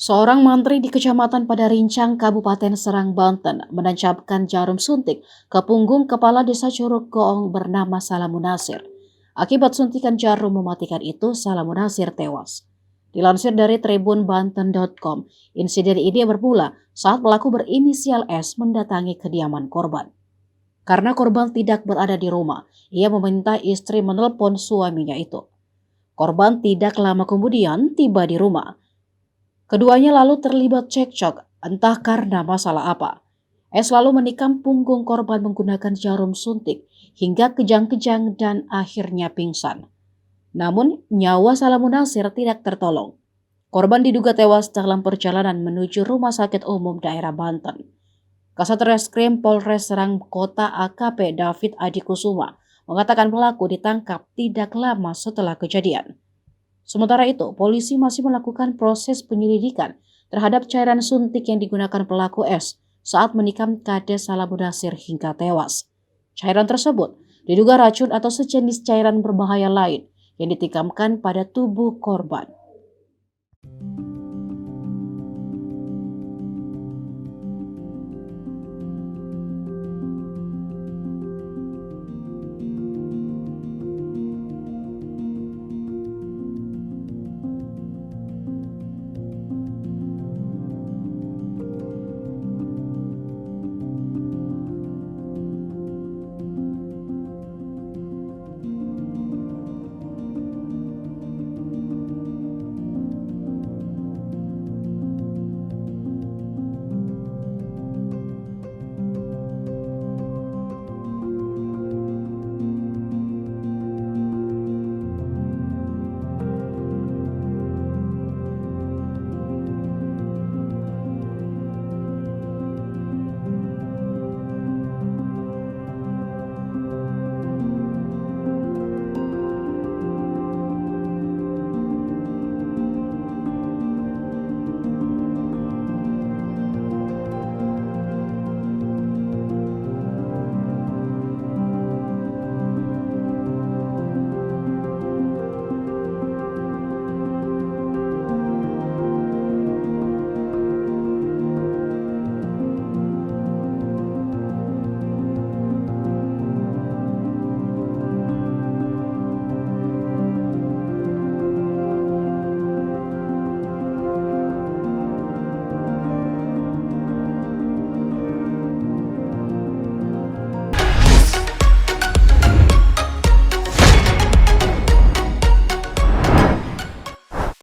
Seorang mantri di Kecamatan Padarincang, Kabupaten Serang, Banten, menancapkan jarum suntik ke punggung kepala desa Curug Goong bernama Salamunasir. Akibat suntikan jarum mematikan itu, Salamunasir tewas. Dilansir dari tribunbanten.com, insiden ini bermula saat pelaku berinisial S mendatangi kediaman korban. Karena korban tidak berada di rumah, ia meminta istri menelpon suaminya itu. Korban tidak lama kemudian tiba di rumah. Keduanya lalu terlibat cekcok, entah karena masalah apa. S lalu menikam punggung korban menggunakan jarum suntik hingga kejang-kejang dan akhirnya pingsan. Namun, nyawa Salamunasir tidak tertolong. Korban diduga tewas dalam perjalanan menuju Rumah Sakit Umum Daerah Banten. Kasat Reskrim Polres Serang Kota AKP David Adikusuma mengatakan pelaku ditangkap tidak lama setelah kejadian. Sementara itu, polisi masih melakukan proses penyelidikan terhadap cairan suntik yang digunakan pelaku S saat menikam Kades Salamunasir hingga tewas. Cairan tersebut diduga racun atau sejenis cairan berbahaya lain yang ditikamkan pada tubuh korban.